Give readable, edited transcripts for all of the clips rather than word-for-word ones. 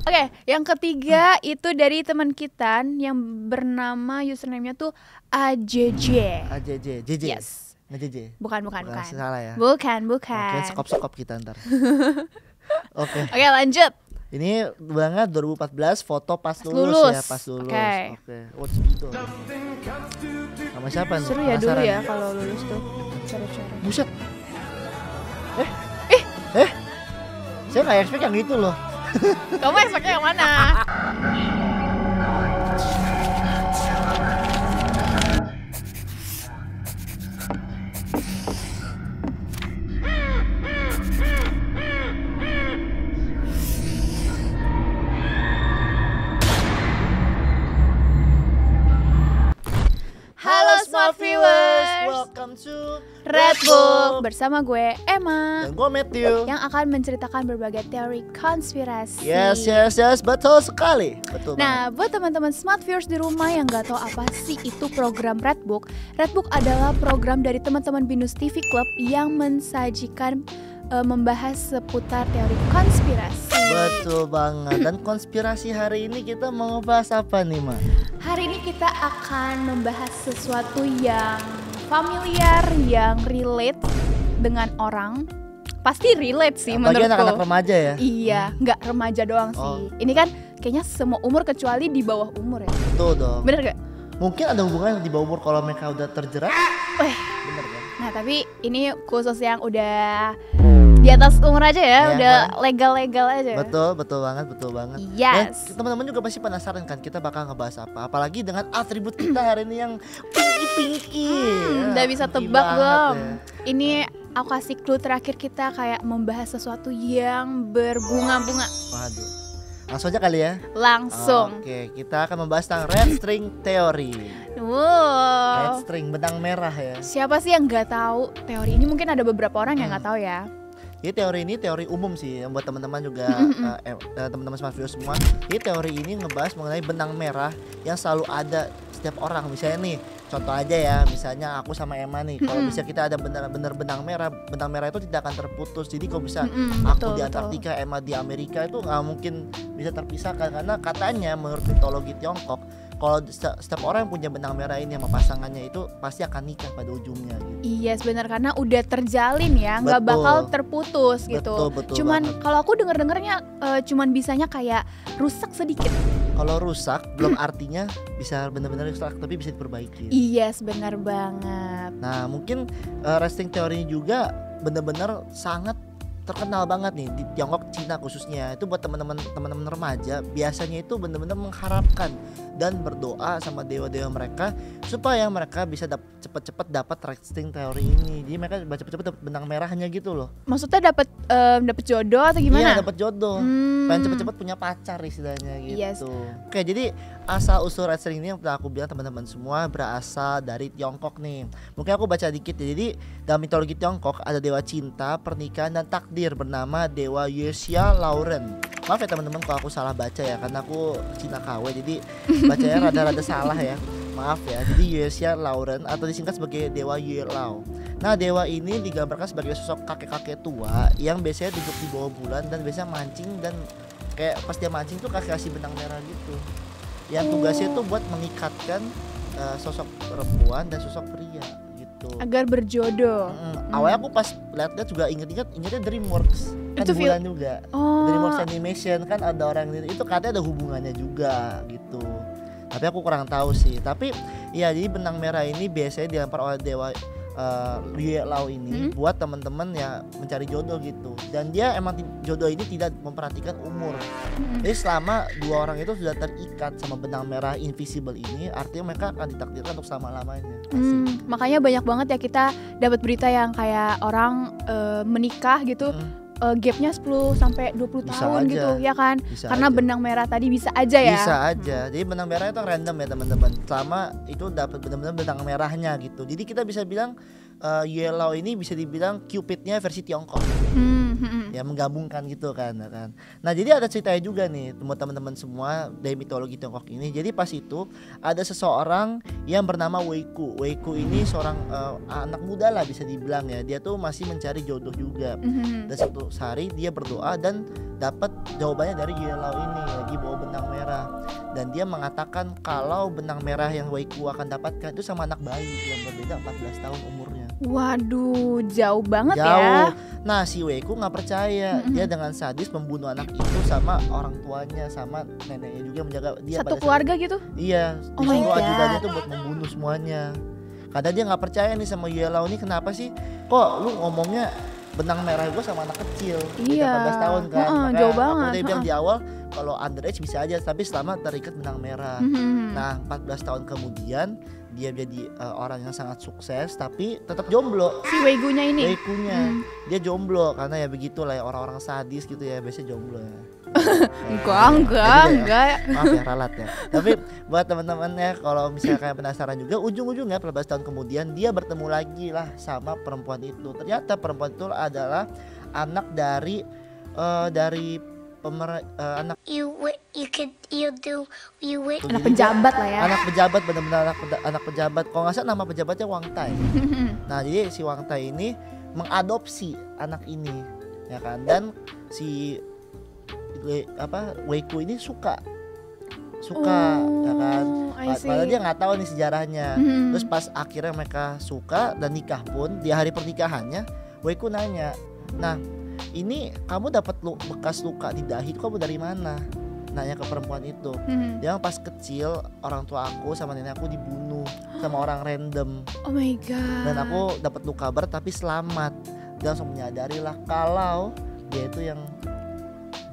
Oke, yang ketiga itu dari teman kita yang bernama username-nya tuh AJJ. JJ. Yes. Nge-JJ. Bukan. Salah ya. Bukan. Oke, sekop kita ntar. Oke. Oke, lanjut. Ini banget 2014 foto pas lulus ya, pas lulus. Oke. Oh, gitu. Sama siapa nih? Seru ya dulu Penasaran ya nih? kalau lulus tuh. Cara-cara. Buset. Saya nggak expect yang itu loh. Kamu expect-nya yang mana? Halo Smart Viewers, Welcome to Redbook bersama gue Emma dan gue Matthew. yang akan menceritakan berbagai teori konspirasi. Yes, betul sekali. Betul Nah, buat teman-teman Smart Viewers di rumah yang nggak tahu apa sih itu program Redbook, Redbook adalah program dari teman-teman Binus TV Club yang mensajikan membahas seputar teori konspirasi. Betul banget. Dan konspirasi hari ini kita mau ngebahas apa nih, Ma? Hari ini kita akan membahas sesuatu yang familiar, yang relate dengan orang. Pasti relate sih Apalagi menurutku. anak-anak remaja ya. Iya, nggak remaja doang sih. Oh. Ini kan kayaknya semua umur kecuali di bawah umur ya. Betul dong. Bener gak? Mungkin ada hubungan di bawah umur kalau mereka udah terjerat. Weh. Bener kan? Nah, tapi ini khusus yang udah di atas umur aja ya, Ya, udah legal-legal aja. Betul banget. Yes. Dan teman-teman juga pasti penasaran kan kita bakal ngebahas apa. Apalagi dengan atribut kita hari ini yang pinky. Udah bisa pinky tebak banget belum? ya. Ini aku kasih clue terakhir, kita kayak membahas sesuatu yang berbunga-bunga. Waduh. Langsung aja kali ya. Langsung. Oke, kita akan membahas tentang red string theory. Red Wow. string, benang merah ya. Siapa sih yang nggak tahu teori ini? Mungkin ada beberapa orang yang nggak tahu ya. Jadi teori ini teori umum sih yang buat teman-teman juga teman-teman Smart Viewers semua. Jadi teori ini ngebahas mengenai benang merah yang selalu ada setiap orang. Misalnya nih, contoh aja ya, misalnya aku sama Emma nih, kalau bisa kita ada benar-benar benang merah itu tidak akan terputus. Jadi kalau bisa aku di Antartika, Emma di Amerika itu nggak mungkin bisa terpisahkan karena katanya menurut mitologi Tiongkok kalau setiap orang yang punya benang merah ini sama pasangannya itu pasti akan nikah pada ujungnya gitu. Iya, benar, karena udah terjalin ya, nggak Betul. bakal terputus gitu. Betul Cuman banget. kalau aku denger-dengernya cuman bisanya kayak rusak sedikit. Kalau rusak belum artinya bisa benar-benar rusak, tapi bisa diperbaiki. Iya, benar banget. Nah, mungkin resting teori ini juga benar-benar sangat terkenal banget nih di Tiongkok, Cina khususnya. Itu buat teman-teman remaja biasanya itu benar-benar mengharapkan dan berdoa sama dewa-dewa mereka supaya mereka bisa cepet-cepet dapat resting teori ini. Jadi mereka cepet-cepet dapat benang merahnya gitu loh. Maksudnya dapat jodoh atau gimana? Iya, dapat jodoh. Pengen cepet-cepet punya pacar istilahnya gitu. Yes. Oke, jadi asal usul resting ini yang pernah aku bilang teman-teman semua berasal dari Tiongkok nih. Mungkin aku baca dikit ya. Jadi dalam mitologi Tiongkok ada dewa cinta, pernikahan dan takdir bernama Dewa Yesia Lauren. Maaf ya teman-teman kalau aku salah baca ya, karena aku Cina KW jadi bacanya rada-rada salah ya. Maaf ya. Jadi Yesia Lauren atau disingkat sebagai Dewa Yelau. Nah, dewa ini digambarkan sebagai sosok kakek-kakek tua yang biasanya duduk di bawah bulan dan biasanya mancing, dan kayak pas dia mancing tuh kasih benang merah gitu. Yang tugasnya tuh buat mengikatkan sosok perempuan dan sosok pria gitu. Agar berjodoh. Awalnya aku pas lihat-lihat juga ingetnya DreamWorks kan Itu bulan juga. Oh. DreamWorks Animation kan ada orang itu katanya ada hubungannya juga gitu. Tapi aku kurang tahu sih. Tapi ya, jadi benang merah ini biasanya dilempar oleh dewa Liu Lao ini buat teman-teman ya mencari jodoh gitu. Dan dia emang jodoh ini tidak memperhatikan umur. Jadi selama dua orang itu sudah terikat sama benang merah invisible ini, artinya mereka akan ditakdirkan untuk selama-lamanya. Makanya banyak banget ya kita dapat berita yang kayak orang menikah gitu. Gapnya 10 sampai 20 Bisa tahun aja. gitu ya kan, Bisa karena aja. benang merah tadi bisa aja ya. Bisa aja. Jadi benang merah itu random ya teman-teman. Selama itu dapat benar-benar benang merahnya gitu. Jadi kita bisa bilang Yellow ini bisa dibilang Cupidnya versi Tiongkok. Ya menggabungkan gitu kan. Nah jadi ada ceritanya juga nih buat teman-teman semua dari mitologi Tiongkok ini. Jadi pas itu ada seseorang yang bernama Weiku. Weiku ini seorang anak muda lah bisa dibilang ya. Dia tuh masih mencari jodoh juga. Dan suatu hari dia berdoa dan dapat jawabannya dari Yellow ini lagi bawa benang merah. Dan dia mengatakan kalau benang merah yang Weiku akan dapatkan itu sama anak bayi yang berbeda 14 tahun umurnya. Waduh, jauh banget ya. Jauh. Nah si Weiku nggak percaya. Dia dengan sadis membunuh anak itu sama orang tuanya sama neneknya juga menjaga dia. Satu keluarga gitu? Iya. Oh my Disuruh God. ajudannya tuh buat membunuh semuanya. Kadang dia nggak percaya nih sama Yellow ini, kenapa sih? Kok lu ngomongnya benang merah gue sama anak kecil? Iya. 14 tahun kan. Makanya jauh banget. Aku udah bilang di awal kalau underage bisa aja, tapi selama terikat benang merah. Nah 14 tahun kemudian dia jadi orang yang sangat sukses tapi tetap jomblo. Si Weigunya ini. Weigunya dia jomblo karena ya begitulah ya orang-orang sadis gitu ya, biasanya jomblo ya. Enggak. Maaf ya ralat ya. Tapi buat teman-teman ya kalau misalnya kayak penasaran juga, ujung-ujungnya 14 tahun kemudian dia bertemu lagi lah sama perempuan itu. Ternyata perempuan itu adalah anak dari anak Anak pejabat lah ya. Anak pejabat, benar-benar anak pejabat. Kalau nggak salah nama pejabatnya Wang Tai. Nah jadi si Wang Tai ini mengadopsi anak ini ya kan, dan si Weiku ini suka ya kan. Padahal dia nggak tahu nih sejarahnya. Terus pas akhirnya mereka suka dan nikah pun, di hari pernikahannya Weiku nanya, nah ini kamu dapat bekas luka di dahi itu kamu dari mana? Nanya ke perempuan itu. Dia pas kecil orang tua aku sama nenek aku dibunuh sama orang random. Oh my god. Dan aku dapat luka berat tapi selamat. Dia langsung menyadari lah kalau dia itu yang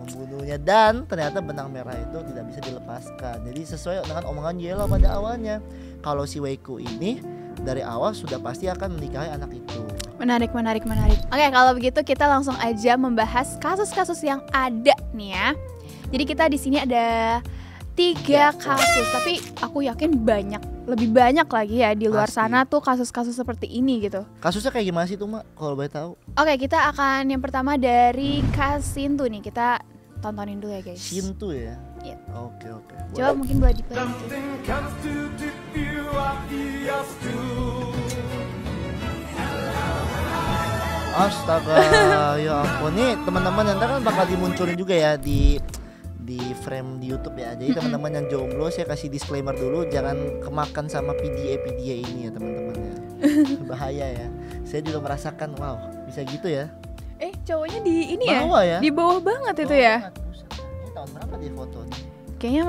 membunuhnya, dan ternyata benang merah itu tidak bisa dilepaskan. Jadi sesuai dengan omongan Yellow pada awalnya, kalau si Weiku ini dari awal sudah pasti akan menikahi anak itu. Menarik. Oke, kalau begitu kita langsung aja membahas kasus-kasus yang ada nih ya. Jadi kita di sini ada 3 kasus, tapi aku yakin lebih banyak lagi ya di luar Pasti. sana tuh kasus-kasus seperti ini gitu. Kasusnya kayak gimana sih tuh Mak, kalau boleh tahu? Oke, kita akan yang pertama dari Kasintu nih, kita tontonin dulu ya guys. Shintu ya? Iya. Oke. Coba mungkin boleh di-play gitu. Astaga, ya ampun nih teman-teman, nanti kan bakal dimunculin juga ya di frame di YouTube ya. Jadi teman-teman yang jomblo saya kasih disclaimer dulu, jangan kemakan sama PDA ini ya teman-teman ya. Bahaya ya. Saya juga merasakan, wow bisa gitu ya. Cowoknya di ini Bawah ya? Di bawah banget itu ya. Ini tahun berapa dia foto nih? Kayaknya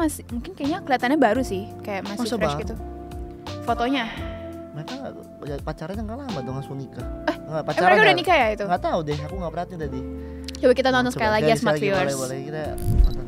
kayaknya kelihatannya baru sih, kayak masih Masa fresh baru? gitu. Fotonya. Mereka pacarannya nggak lama dong sama nikah. Mereka udah nikah ya itu? Nggak tahu deh, aku nggak perhatiin tadi. Coba kita nonton sekali lagi ya Smart Viewers. Boleh kita nonton.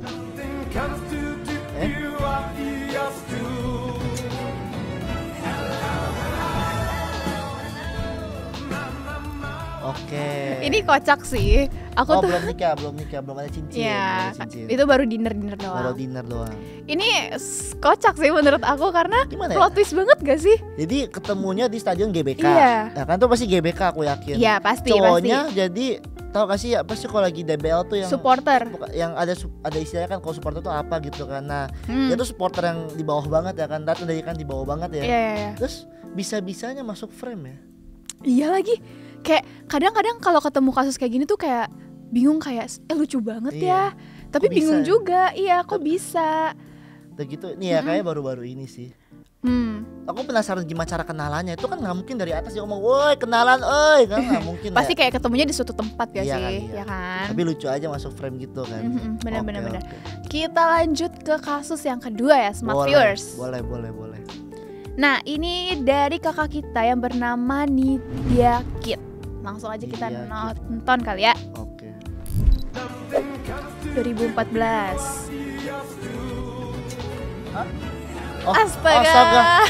Oke. Ini kocak sih. Aku tuh belum nikah, belum ada cincin. ya, belum ada cincin. itu baru dinner doang. Baru dinner doang. Ini kocak sih menurut aku karena Gimana ya? plot twist banget gak sih? Jadi ketemunya di stadion GBK. Iya. Nah kan tuh pasti GBK aku yakin. Iya pasti. Cowoknya jadi tahu gak sih apa sih kalau lagi DBL tuh yang supporter. Yang ada istilahnya kan, kalau supporter tuh apa gitu kan. Nah dia tuh supporter yang di bawah banget ya kan. Datang dari kan di bawah banget ya. Iya. Terus bisa-bisanya masuk frame ya. Iya lagi. Kayak kadang-kadang kalau ketemu kasus kayak gini tuh kayak bingung, kayak lucu banget ya. Tapi Kok bingung bisa ya? juga. Iya, kok bisa? Udah gitu nih ya kayak baru-baru ini sih. Aku penasaran gimana cara kenalannya. Itu kan nggak mungkin dari atas dia ngomong, woi kenalan, kan nggak mungkin. Pasti ya. kayak ketemunya di suatu tempat gak Iya sih? kan, iya. Ya kan? Tapi lucu aja masuk frame gitu kan. Bener-bener. Oke. Kita lanjut ke kasus yang kedua ya Smart Viewers. Boleh. Nah ini dari kakak kita yang bernama Nidia Kid. Langsung aja kita Nidia Kid. nonton kali ya. Oke. 2014. Hah? Astaga.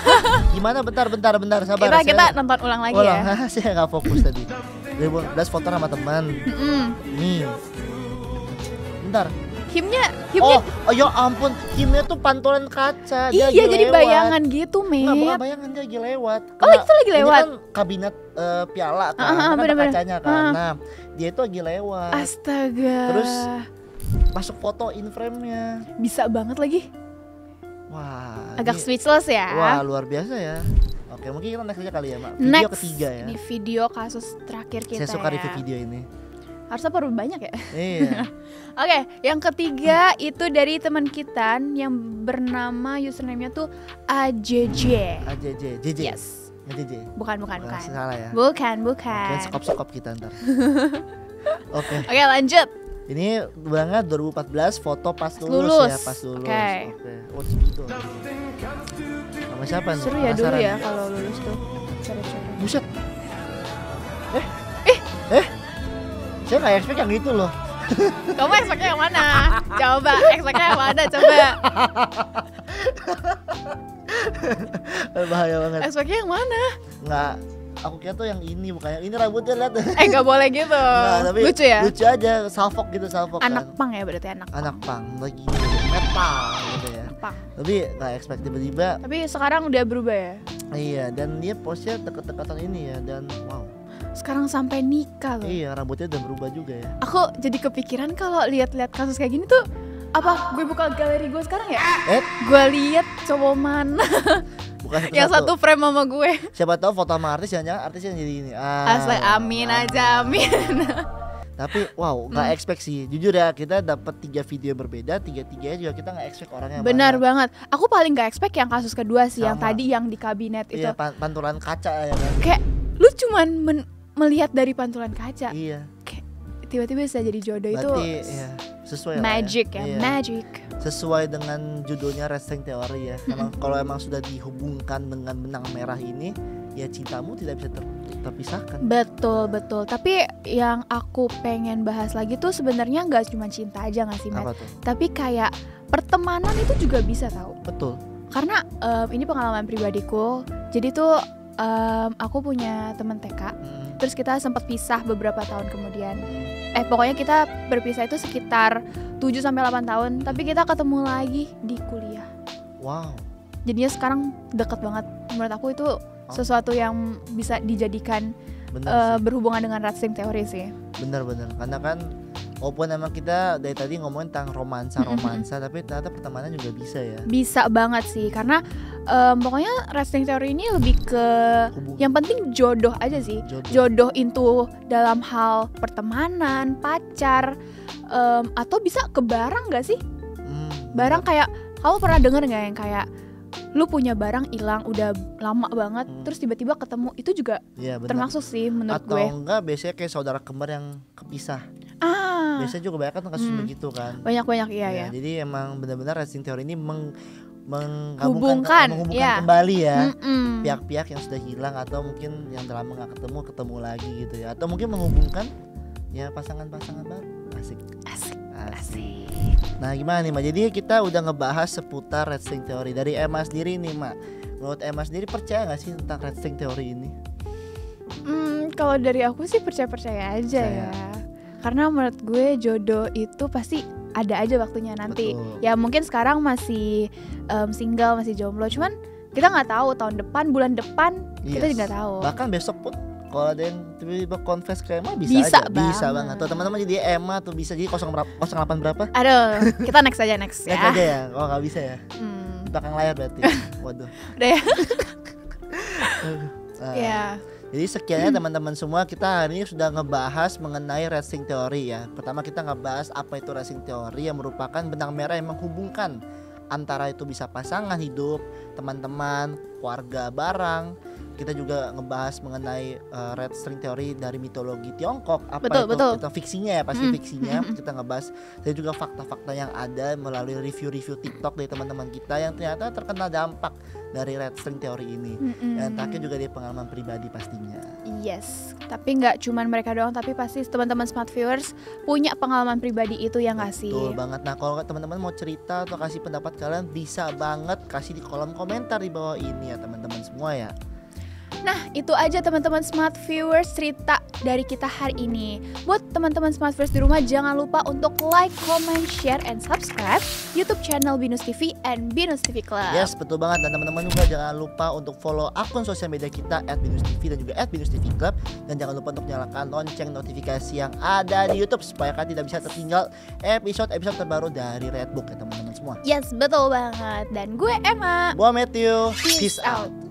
Gimana? Bentar, sabar. Kita nonton ulang lagi ya. Saya nggak fokus tadi. 2014 foto sama teman. Nih. Bentar. Himnya Oh ya ampun, Himnya tuh pantulan kaca. Dia iya lagi jadi lewat. bayangan gitu, Nggak, bukan Mep. bayangan, dia lagi lewat. Oh, itu lagi lewat. Ini kan kabinet piala kan, kan ada bener-bener. kacanya kan. Nah, dia itu lagi lewat. Astaga. Terus masuk foto in frame-nya. bisa banget lagi. Wah, Agak ini- speechless ya. Wah, luar biasa ya. Oke, mungkin kita next aja kali ya, Mak. Video Next ketiga ya. di video kasus terakhir kita. Saya suka ya. review video ini. Harusnya perlu banyak ya. Iya. Oke, yang ketiga itu dari teman kita yang bernama username-nya tuh AJJ. AJJ, JJ. Yes. Nggak JJ. Bukan. Salah ya. Bukan. Kalian sekop-sekop kita ntar. Oke. Oke, lanjut. Ini banget 2014 foto pas lulus Lulus. ya, pas lulus. Oke. Oh, gitu. Sama siapa nih? Seru ya dulu Penasaran. ya kalau lulus tuh. Cara-cara. Buset. Saya nggak expect yang gitu loh. Kamu expect-nya yang mana? Coba, expect-nya yang mana? Coba. Bahaya banget. Expect-nya yang mana? Nggak, aku kira tuh yang ini, bukan yang ini rambutnya, lihat. Gak boleh gitu. Nggak, tapi Lucu ya? Lucu aja, salfok gitu, salfok Anak kan. pang ya berarti anak Anak pang lagi metal gitu ya. pang. Tapi nggak expect tiba-tiba. Tapi sekarang udah berubah ya. Iya, dan dia postnya deket-deketan ini ya, dan wow. Sekarang sampai nikah loh. Iya, rambutnya udah berubah juga ya. Aku jadi kepikiran kalau lihat-lihat kasus kayak gini tuh, apa gue buka galeri gue sekarang ya? Gue lihat cowok mana Bukan yang satu frame sama gue. Siapa tahu foto sama artis, jangan artis yang jadi ini. Astaga, amin aja, amin. Tapi wow, nggak expect sih. Jujur ya, kita dapat 3 video berbeda, tiga-tiganya juga kita nggak expect orangnya. Benar mana. banget. Aku paling gak expect yang kasus kedua sih, yang Sama. tadi yang di kabinet itu. Iya, pantulan kaca ya kan. Kayak lu cuman melihat dari pantulan kaca. Iya. Kayak tiba-tiba bisa jadi jodoh itu. Berarti ya, sesuai lah Magic ya, Iya. magic. Sesuai dengan judulnya Wrestling Theory ya. Emang kalau emang sudah dihubungkan dengan benang merah ini, ya cintamu tidak bisa terpisahkan. Betul. Tapi yang aku pengen bahas lagi tuh sebenarnya nggak cuma cinta aja nggak sih, Matt? Apa tuh? Tapi kayak pertemanan itu juga bisa tahu. Betul. Karena ini pengalaman pribadiku. Jadi tuh aku punya teman TK. Terus kita sempat pisah beberapa tahun kemudian. Pokoknya kita berpisah itu sekitar 7-8 tahun. Tapi kita ketemu lagi di kuliah. Wow. Jadinya sekarang deket banget. Menurut aku itu sesuatu yang bisa dijadikan Bener sih. berhubungan dengan wrestling teori sih. Bener. Karena kan walaupun emang kita dari tadi ngomongin tentang romansa, tapi ternyata pertemanan juga bisa ya. Bisa banget sih, karena pokoknya wrestling teori ini lebih ke Hubungan. yang penting jodoh aja sih. Jodoh itu dalam hal pertemanan, pacar, atau bisa ke barang gak sih? Barang kayak, kamu pernah denger gak yang kayak lu punya barang hilang udah lama banget, terus tiba-tiba ketemu, itu juga Iya, bener. termasuk sih menurut Atau gue. enggak biasanya kayak saudara kembar yang kepisah. Biasanya juga banyak kan kasus begitu kan. Banyak-banyak iya ya. Jadi emang benar-benar wrestling teori ini Hubungkan, menghubungkan iya. kembali ya Mm-mm. pihak-pihak yang sudah hilang atau mungkin yang telah nggak ketemu lagi gitu ya, atau mungkin menghubungkan ya pasangan-pasangan baru. Asik. Nah gimana nih, Mak? Jadi kita udah ngebahas seputar wrestling teori dari Emma sendiri nih, Mak. Menurut Emma sendiri percaya nggak sih tentang wrestling teori ini? Kalau dari aku sih percaya aja Percaya. ya. Karena menurut gue jodoh itu pasti ada aja waktunya nanti. Betul. Ya mungkin sekarang masih single, masih jomblo. Cuman kita nggak tahu tahun depan, bulan depan kita Yes. juga tahu. Bahkan besok pun kalau ada yang tiba-tiba confess ke Emma bisa Bisa aja, bisa banget. banget. Tuh teman-teman jadi Emma tuh bisa jadi 08 berapa? Aduh, kita next aja next Lihat ya. aja ya, kalau nggak bisa ya. Hmm, Di belakang layar berarti. Waduh. udah ya. Nah, Ya. Jadi sekiannya teman-teman semua, kita hari ini sudah ngebahas mengenai wrestling teori ya. Pertama kita ngebahas apa itu wrestling teori, yang merupakan benang merah yang menghubungkan antara itu bisa pasangan hidup, teman-teman, keluarga, barang. Kita juga ngebahas mengenai wrestling teori dari mitologi Tiongkok. Apa Betul. itu fiksinya ya, pasti fiksinya. Kita ngebahas dan juga fakta-fakta yang ada melalui review-review TikTok dari teman-teman kita yang ternyata terkena dampak dari wrestling teori ini. Dan terakhir juga dari pengalaman pribadi pastinya. Yes, tapi nggak cuman mereka doang, tapi pasti teman-teman smart viewers punya pengalaman pribadi itu ya nggak sih? Betul banget. Nah kalau teman-teman mau cerita atau kasih pendapat kalian, bisa banget kasih di kolom komentar di bawah ini ya teman-teman semua ya. Nah, itu aja teman-teman Smart Viewers cerita dari kita hari ini. Buat teman-teman Smart Viewers di rumah, jangan lupa untuk like, comment, share, and subscribe YouTube channel Binus TV and Binus TV Club. Yes, betul banget. Dan teman-teman juga jangan lupa untuk follow akun sosial media kita @binustv dan juga @binustv club. Dan jangan lupa untuk nyalakan lonceng notifikasi yang ada di YouTube supaya kalian tidak bisa tertinggal episode-episode terbaru dari Redbook ya teman-teman semua. Yes, betul banget. Dan gue Emma. Gua Matthew. Peace out.